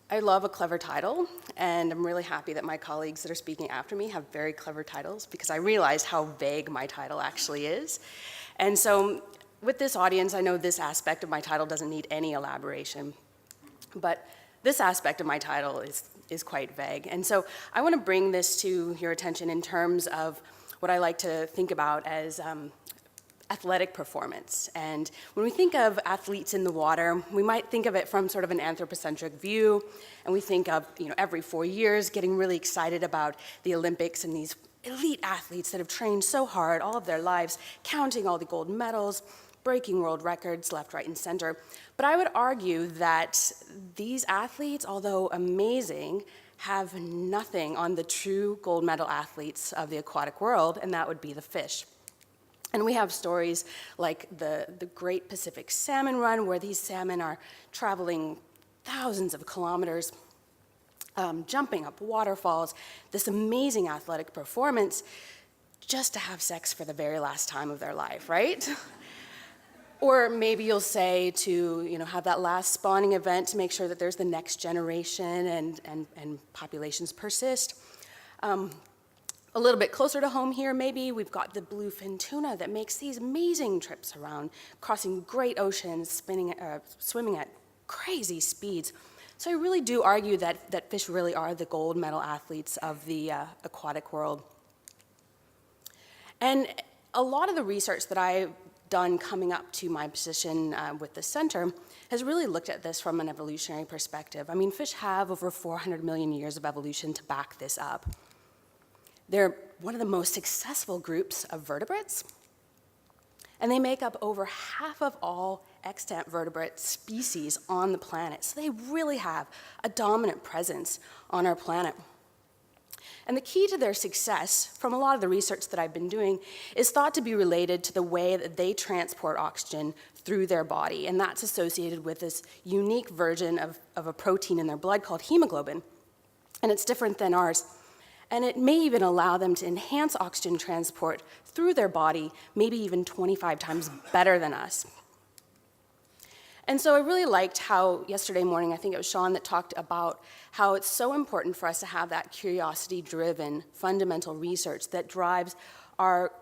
I love a clever title, and I'm really happy that my colleagues that are speaking after me have very clever titles because I realized how vague my title actually is. And so with this audience, I know this aspect of my title doesn't need any elaboration, but this aspect of my title is quite vague. And so I want to bring this to your attention in terms of what I like to think about as athletic performance. And when we think of athletes in the water, we might think of it from sort of an anthropocentric view, and we think of, every 4 years getting really excited about the Olympics and these elite athletes that have trained so hard all of their lives, counting all the gold medals, breaking world records left, right, and center. But I would argue that these athletes, although amazing, have nothing on the true gold medal athletes of the aquatic world, and that would be the fish. And we have stories like the Great Pacific Salmon Run, where these salmon are traveling thousands of kilometers, jumping up waterfalls, this amazing athletic performance, just to have sex for the very last time of their life, right? Or maybe you'll say to have that last spawning event to make sure that there's the next generation and populations persist. A little bit closer to home here, maybe, we've got the bluefin tuna that makes these amazing trips around, crossing great oceans, swimming at crazy speeds. So I really do argue that fish really are the gold medal athletes of the aquatic world. And a lot of the research that I've done coming up to my position with the center has really looked at this from an evolutionary perspective. I mean, fish have over 400 million years of evolution to back this up. They're one of the most successful groups of vertebrates, and they make up over half of all extant vertebrate species on the planet. So they really have a dominant presence on our planet. And the key to their success, from a lot of the research that I've been doing, is thought to be related to the way that they transport oxygen through their body, and that's associated with this unique version of a protein in their blood called hemoglobin, and it's different than ours. And it may even allow them to enhance oxygen transport through their body, maybe even 25 times better than us. And so I really liked how yesterday morning, I think it was Sean that talked about how it's so important for us to have that curiosity-driven fundamental research that drives our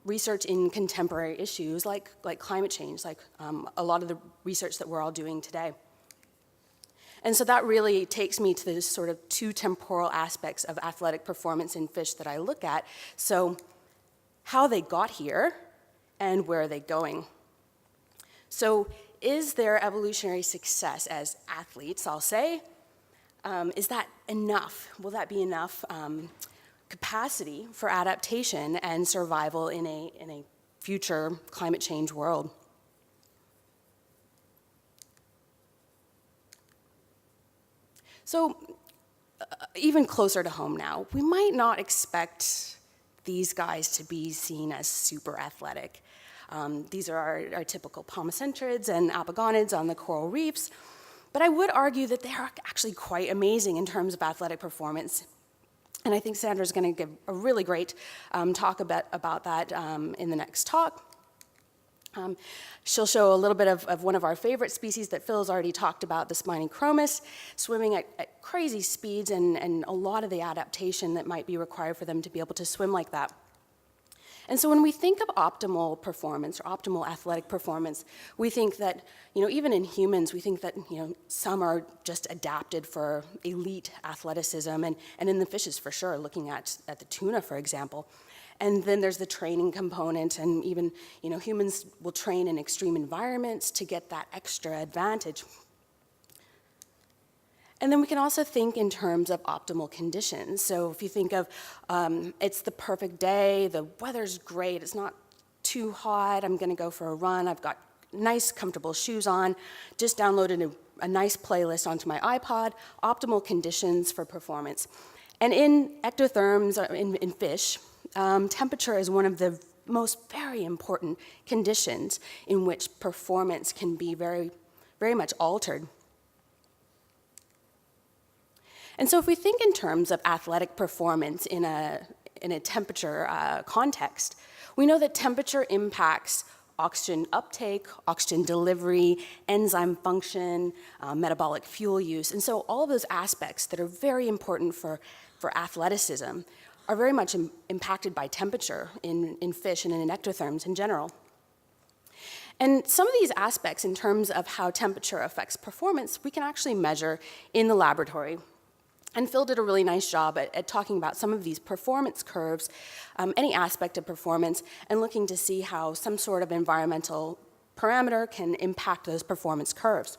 research in contemporary issues like climate change, like a lot of the research that we're all doing today. And so that really takes me to the sort of two temporal aspects of athletic performance in fish that I look at. So how they got here and where are they going? So is their evolutionary success as athletes, I'll say, is that enough? Will that be enough capacity for adaptation and survival in a future climate change world? So even closer to home now, we might not expect these guys to be seen as super athletic. These are our typical palmacentrids and apogonids on the coral reefs, but I would argue that they are actually quite amazing in terms of athletic performance. And I think Sandra's going to give a really great talk about that in the next talk. She'll show a little bit of one of our favorite species that Phil's already talked about, the spiny chromis, swimming at crazy speeds and a lot of the adaptation that might be required for them to be able to swim like that. And so when we think of optimal performance or optimal athletic performance, we think that, even in humans, we think that, some are just adapted for elite athleticism, and in the fishes for sure, looking at the tuna, for example. And then there's the training component, and even, humans will train in extreme environments to get that extra advantage. And then we can also think in terms of optimal conditions. So if you think of, it's the perfect day, the weather's great, it's not too hot, I'm gonna go for a run, I've got nice, comfortable shoes on, just downloaded a nice playlist onto my iPod, optimal conditions for performance. And in ectotherms, in fish, temperature is one of the most very important conditions in which performance can be very, very much altered. And so if we think in terms of athletic performance in a temperature context, we know that temperature impacts oxygen uptake, oxygen delivery, enzyme function, metabolic fuel use. And so all of those aspects that are very important for athleticism are very much impacted by temperature in fish and in ectotherms in general. And some of these aspects in terms of how temperature affects performance, we can actually measure in the laboratory. And Phil did a really nice job at talking about some of these performance curves, any aspect of performance, and looking to see how some sort of environmental parameter can impact those performance curves.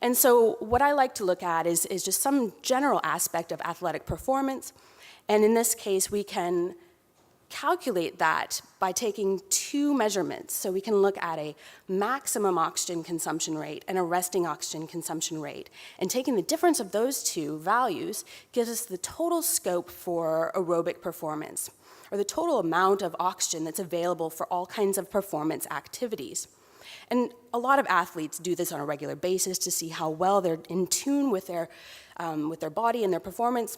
And so what I like to look at is just some general aspect of athletic performance. And in this case, we can calculate that by taking two measurements. So we can look at a maximum oxygen consumption rate and a resting oxygen consumption rate. And taking the difference of those two values gives us the total scope for aerobic performance, or the total amount of oxygen that's available for all kinds of performance activities. And a lot of athletes do this on a regular basis to see how well they're in tune with their body and their performance.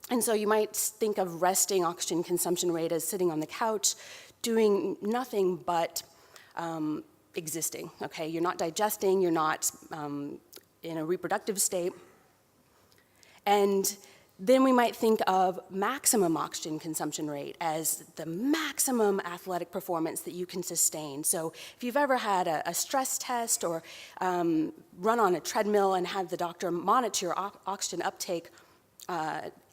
And so you might think of resting oxygen consumption rate as sitting on the couch, doing nothing but existing, okay? You're not digesting, you're not in a reproductive state. And then we might think of maximum oxygen consumption rate as the maximum athletic performance that you can sustain. So if you've ever had a stress test or run on a treadmill and had the doctor monitor your oxygen uptake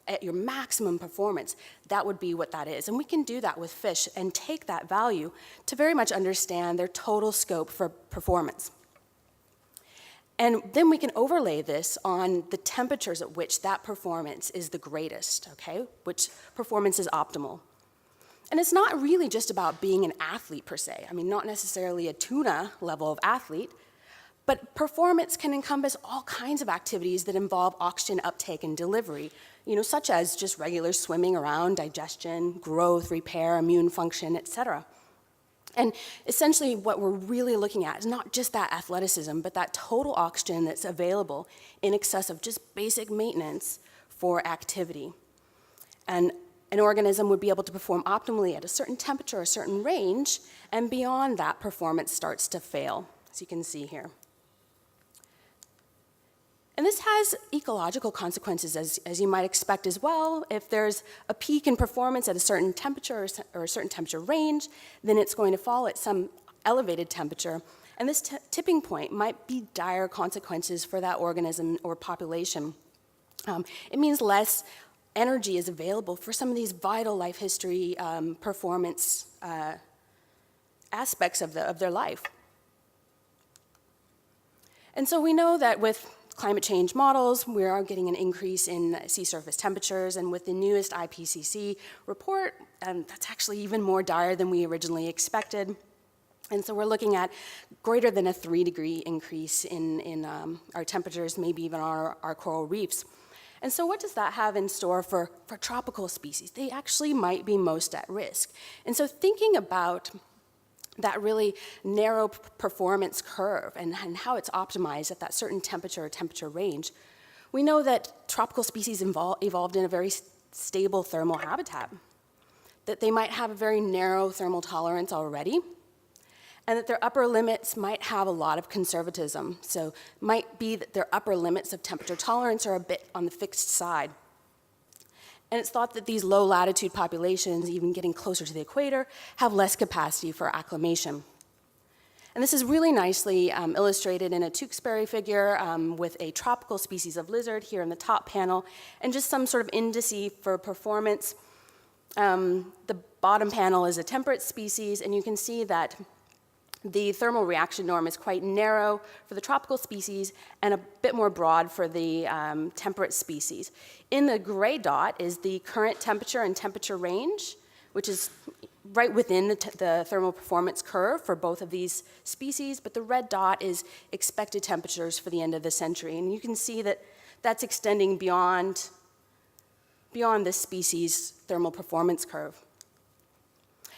at your maximum performance, that would be what that is. And we can do that with fish and take that value to very much understand their total scope for performance. And then we can overlay this on the temperatures at which that performance is the greatest, okay? Which performance is optimal. And it's not really just about being an athlete per se. I mean, not necessarily a tuna level of athlete, but performance can encompass all kinds of activities that involve oxygen uptake and delivery, such as just regular swimming around, digestion, growth, repair, immune function, etc. And essentially what we're really looking at is not just that athleticism, but that total oxygen that's available in excess of just basic maintenance for activity. And an organism would be able to perform optimally at a certain temperature, a certain range, and beyond that, performance starts to fail, as you can see here. And this has ecological consequences, as you might expect as well. If there's a peak in performance at a certain temperature or a certain temperature range, then it's going to fall at some elevated temperature. And this tipping point might be dire consequences for that organism or population. It means less energy is available for some of these vital life history performance aspects of their life. And so we know that with climate change models, we are getting an increase in sea surface temperatures, and with the newest IPCC report, that's actually even more dire than we originally expected. And so we're looking at greater than a 3-degree increase in our temperatures, maybe even our coral reefs. And so what does that have in store for tropical species? They actually might be most at risk. And so thinking about that really narrow performance curve and how it's optimized at that certain temperature or temperature range, we know that tropical species evolved in a very stable thermal habitat, that they might have a very narrow thermal tolerance already, and that their upper limits might have a lot of conservatism. So it might be that their upper limits of temperature tolerance are a bit on the fixed side. And it's thought that these low-latitude populations, even getting closer to the equator, have less capacity for acclimation. And this is really nicely illustrated in a Tewksbury figure with a tropical species of lizard here in the top panel, and just some sort of indice for performance. The bottom panel is a temperate species, and you can see that the thermal reaction norm is quite narrow for the tropical species and a bit more broad for the temperate species. In the gray dot is the current temperature and temperature range, which is right within the thermal performance curve for both of these species, but the red dot is expected temperatures for the end of the century. And you can see that that's extending beyond this species' thermal performance curve.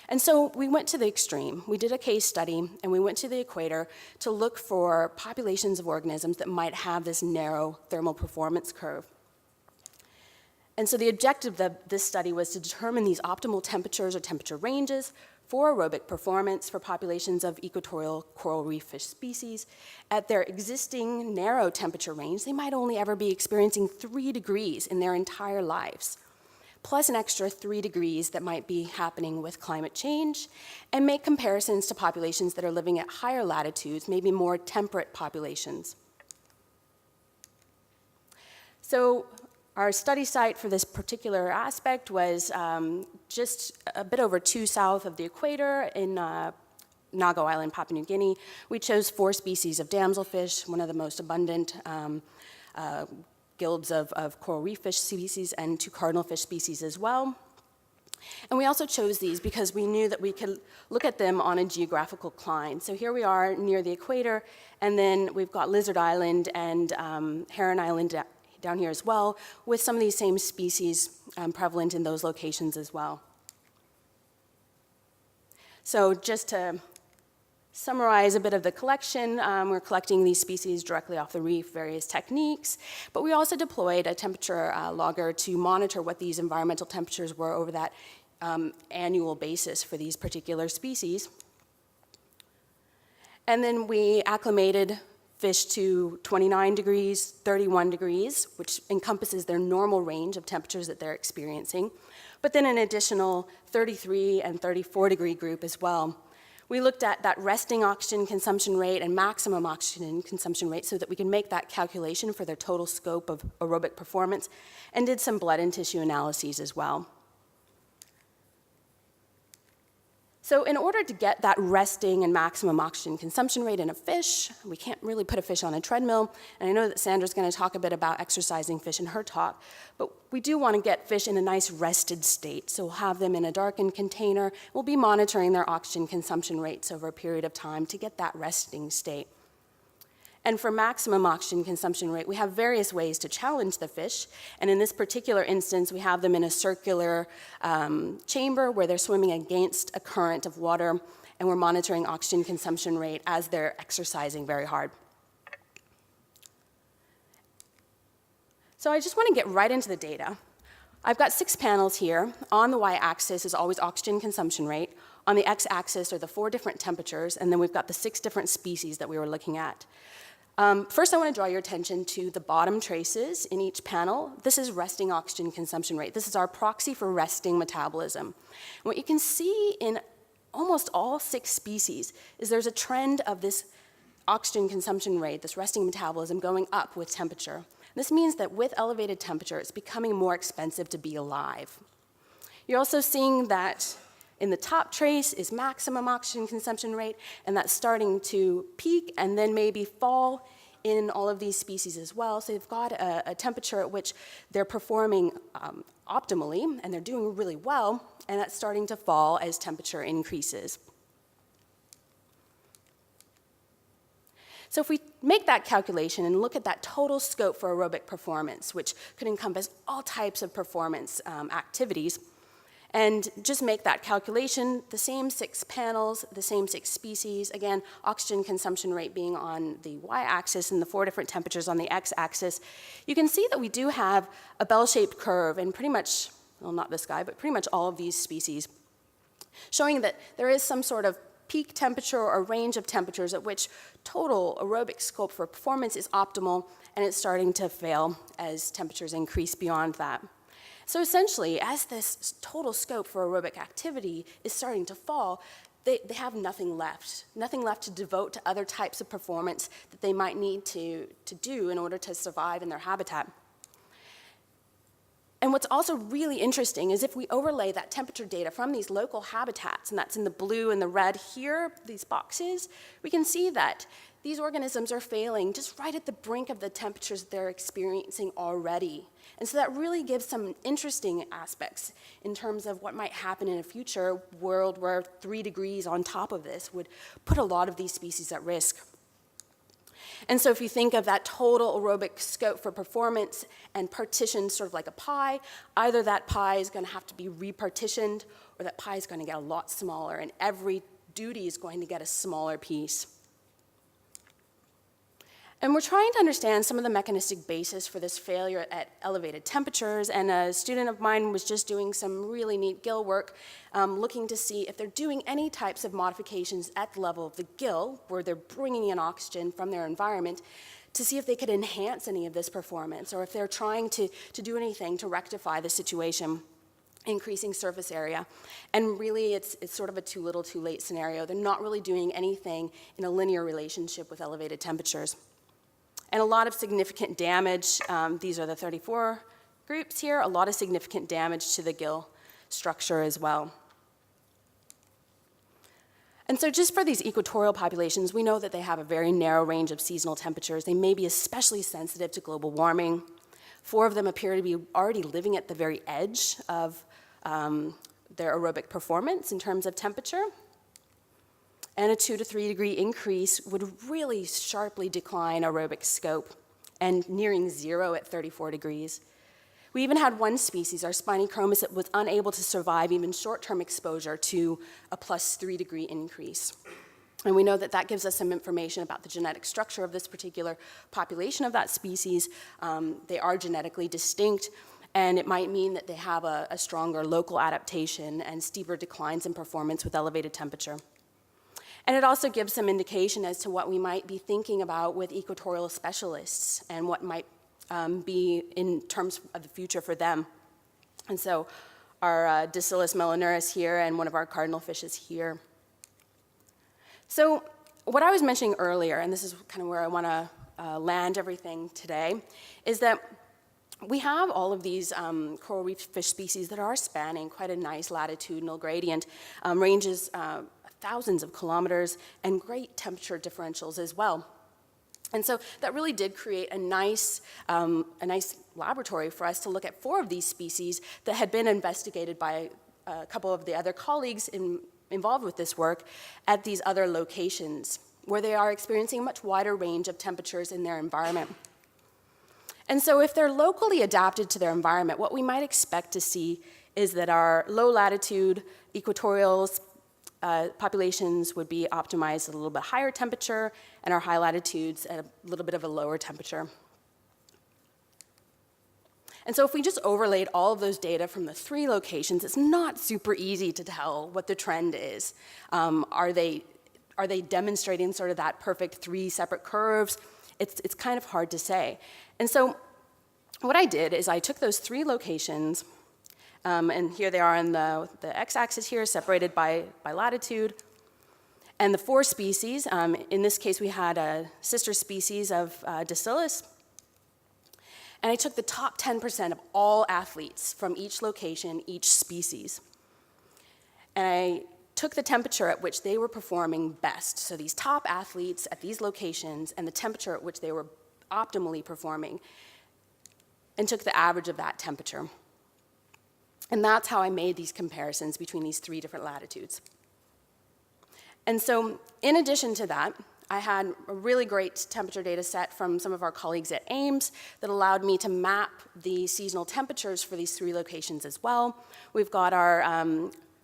And so we went to the extreme. We did a case study, and we went to the equator to look for populations of organisms that might have this narrow thermal performance curve. And so the objective of this study was to determine these optimal temperatures or temperature ranges for aerobic performance for populations of equatorial coral reef fish species. At their existing narrow temperature range, they might only ever be experiencing 3 degrees in their entire lives, plus an extra 3 degrees that might be happening with climate change, and make comparisons to populations that are living at higher latitudes, maybe more temperate populations. So our study site for this particular aspect was just a bit over 2 south of the equator in Nago Island, Papua New Guinea. We chose 4 species of damselfish, one of the most abundant guilds of coral reef fish species, and 2 cardinal fish species as well. And we also chose these because we knew that we could look at them on a geographical cline. So here we are near the equator, and then we've got Lizard Island and Heron Island down here as well, with some of these same species prevalent in those locations as well. So just to summarize a bit of the collection, we're collecting these species directly off the reef, various techniques, but we also deployed a temperature logger to monitor what these environmental temperatures were over that annual basis for these particular species. And then we acclimated fish to 29 degrees, 31 degrees, which encompasses their normal range of temperatures that they're experiencing, but then an additional 33 and 34 degree group as well. We looked at that resting oxygen consumption rate and maximum oxygen consumption rate so that we can make that calculation for their total scope of aerobic performance, and did some blood and tissue analyses as well. So in order to get that resting and maximum oxygen consumption rate in a fish, we can't really put a fish on a treadmill, and I know that Sandra's going to talk a bit about exercising fish in her talk, but we do want to get fish in a nice rested state, so we'll have them in a darkened container. We'll be monitoring their oxygen consumption rates over a period of time to get that resting state. And for maximum oxygen consumption rate, we have various ways to challenge the fish. And in this particular instance, we have them in a circular chamber where they're swimming against a current of water, and we're monitoring oxygen consumption rate as they're exercising very hard. So I just want to get right into the data. I've got 6 panels here. On the y-axis is always oxygen consumption rate. On the x-axis are the 4 different temperatures, and then we've got the 6 different species that we were looking at. First, I want to draw your attention to the bottom traces in each panel. This is resting oxygen consumption rate. This is our proxy for resting metabolism. And what you can see in almost all 6 species is there's a trend of this oxygen consumption rate, this resting metabolism, going up with temperature. This means that with elevated temperature, it's becoming more expensive to be alive. You're also seeing that in the top trace is maximum oxygen consumption rate, and that's starting to peak and then maybe fall in all of these species as well. So they've got a temperature at which they're performing optimally, and they're doing really well, and that's starting to fall as temperature increases. So if we make that calculation and look at that total scope for aerobic performance, which could encompass all types of performance activities, and just make that calculation, the same 6 panels, the same 6 species, again, oxygen consumption rate being on the y-axis and the 4 different temperatures on the x-axis, you can see that we do have a bell-shaped curve in pretty much, well, not this guy, but pretty much all of these species, showing that there is some sort of peak temperature or range of temperatures at which total aerobic scope for performance is optimal, and it's starting to fail as temperatures increase beyond that. So essentially, as this total scope for aerobic activity is starting to fall, they have nothing left to devote to other types of performance that they might need to do in order to survive in their habitat. And what's also really interesting is if we overlay that temperature data from these local habitats, and that's in the blue and the red here, these boxes, we can see that these organisms are failing just right at the brink of the temperatures they're experiencing already. And so that really gives some interesting aspects in terms of what might happen in a future world where 3 degrees on top of this would put a lot of these species at risk. And so if you think of that total aerobic scope for performance and partitioned sort of like a pie, either that pie is going to have to be repartitioned or that pie is going to get a lot smaller, and every duty is going to get a smaller piece. And we're trying to understand some of the mechanistic basis for this failure at elevated temperatures, and a student of mine was just doing some really neat gill work, looking to see if they're doing any types of modifications at the level of the gill, where they're bringing in oxygen from their environment, to see if they could enhance any of this performance, or if they're trying to do anything to rectify the situation, increasing surface area. And really, it's sort of a too little, too late scenario. They're not really doing anything in a linear relationship with elevated temperatures. And a lot of significant damage, these are the 34 groups here, a lot of significant damage to the gill structure as well. And so just for these equatorial populations, we know that they have a very narrow range of seasonal temperatures. They may be especially sensitive to global warming. 4 of them appear to be already living at the very edge of their aerobic performance in terms of temperature. And a 2 to 3 degree increase would really sharply decline aerobic scope, and nearing 0 at 34 degrees. We even had one species, our spiny chromis, that was unable to survive even short-term exposure to a +3 degree increase. And we know that that gives us some information about the genetic structure of this particular population of that species. They are genetically distinct, and it might mean that they have a stronger local adaptation and steeper declines in performance with elevated temperature. And it also gives some indication as to what we might be thinking about with equatorial specialists and what might be in terms of the future for them. And so our Dacilus melanurus here, and one of our cardinal fishes here. So what I was mentioning earlier, and this is kind of where I want to land everything today, is that we have all of these coral reef fish species that are spanning quite a nice latitudinal gradient, ranges thousands of kilometers, and great temperature differentials as well. And so that really did create a nice laboratory for us to look at 4 of these species that had been investigated by a couple of the other colleagues involved with this work at these other locations, where they are experiencing a much wider range of temperatures in their environment. And so if they're locally adapted to their environment, what we might expect to see is that our low latitude equatorials populations would be optimized at a little bit higher temperature, and our high latitudes at a little bit of a lower temperature. And so if we just overlaid all of those data from the 3 locations, it's not super easy to tell what the trend is. Are they demonstrating sort of that perfect 3 separate curves? It's kind of hard to say. And so what I did is I took those 3 locations, and here they are on the x-axis here, separated by latitude. And the 4 species, in this case we had a sister species of Dacilus. And I took the top 10% of all athletes from each location, each species. And I took the temperature at which they were performing best. So these top athletes at these locations and the temperature at which they were optimally performing, and took the average of that temperature. And that's how I made these comparisons between these 3 different latitudes. And so in addition to that, I had a really great temperature data set from some of our colleagues at Ames that allowed me to map the seasonal temperatures for these 3 locations as well. We've got our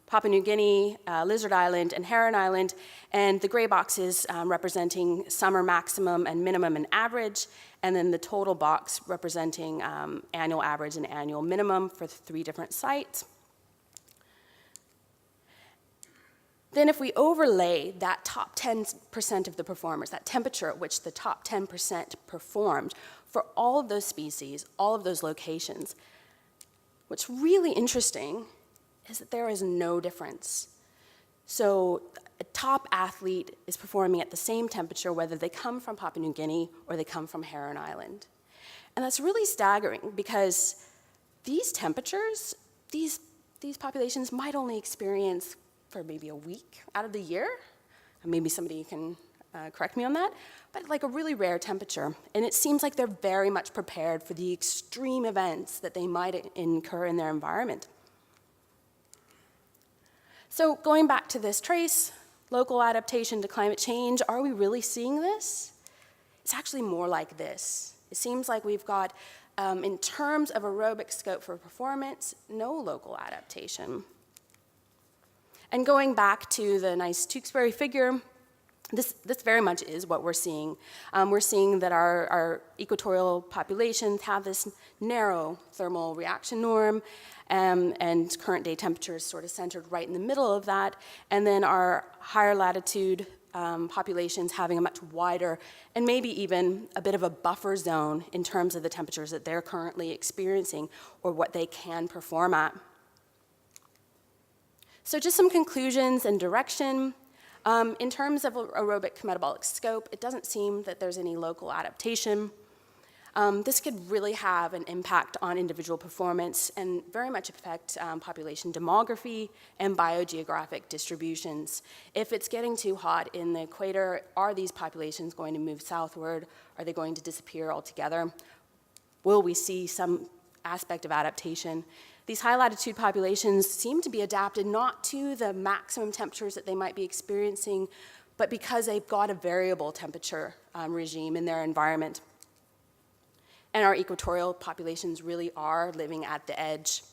Papua New Guinea, Lizard Island, and Heron Island, and the gray boxes representing summer maximum and minimum and average, and then the total box representing annual average and annual minimum for the 3 different sites. Then if we overlay that top 10% of the performers, that temperature at which the top 10% performed for all of those species, all of those locations, what's really interesting is that there is no difference. So a top athlete is performing at the same temperature whether they come from Papua New Guinea or they come from Heron Island. And that's really staggering because these temperatures, these populations might only experience for maybe a week out of the year. And maybe somebody can correct me on that, but like a really rare temperature. And it seems like they're very much prepared for the extreme events that they might incur in their environment. So going back to this trace, local adaptation to climate change, are we really seeing this? It's actually more like this. It seems like we've got, in terms of aerobic scope for performance, no local adaptation. And going back to the nice Tewksbury figure, This very much is what we're seeing. We're seeing that our equatorial populations have this narrow thermal reaction norm, and current day temperature is sort of centered right in the middle of that, and then our higher latitude populations having a much wider and maybe even a bit of a buffer zone in terms of the temperatures that they're currently experiencing or what they can perform at. So just some conclusions and direction. In terms of aerobic metabolic scope, it doesn't seem that there's any local adaptation. This could really have an impact on individual performance and very much affect population demography and biogeographic distributions. If it's getting too hot in the equator, are these populations going to move southward? Are they going to disappear altogether? Will we see some aspect of adaptation? These high latitude populations seem to be adapted not to the maximum temperatures that they might be experiencing, but because they've got a variable temperature regime in their environment. And our equatorial populations really are living at the edge.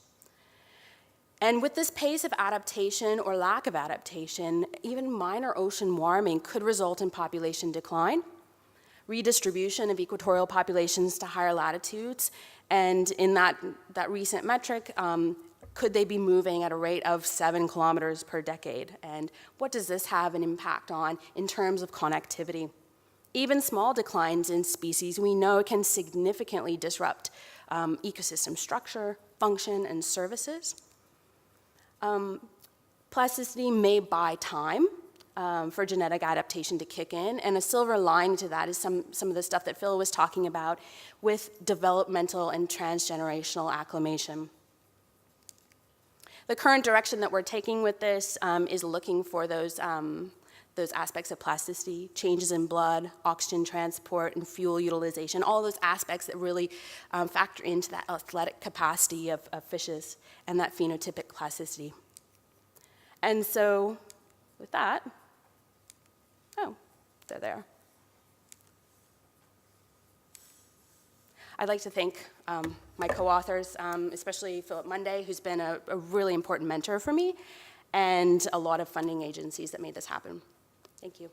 And with this pace of adaptation or lack of adaptation, even minor ocean warming could result in population decline, redistribution of equatorial populations to higher latitudes, and in that recent metric, could they be moving at a rate of 7 kilometers per decade? And what does this have an impact on in terms of connectivity? Even small declines in species we know can significantly disrupt ecosystem structure, function, and services. Plasticity may buy time for genetic adaptation to kick in, and a silver lining to that is some of the stuff that Phil was talking about with developmental and transgenerational acclimation. The current direction that we're taking with this is looking for those aspects of plasticity, changes in blood, oxygen transport, and fuel utilization, all those aspects that really factor into that athletic capacity of fishes and that phenotypic plasticity. And so with that, oh, they're there. I'd like to thank my co-authors, especially Philip Monday, who's been a really important mentor for me, and a lot of funding agencies that made this happen. Thank you.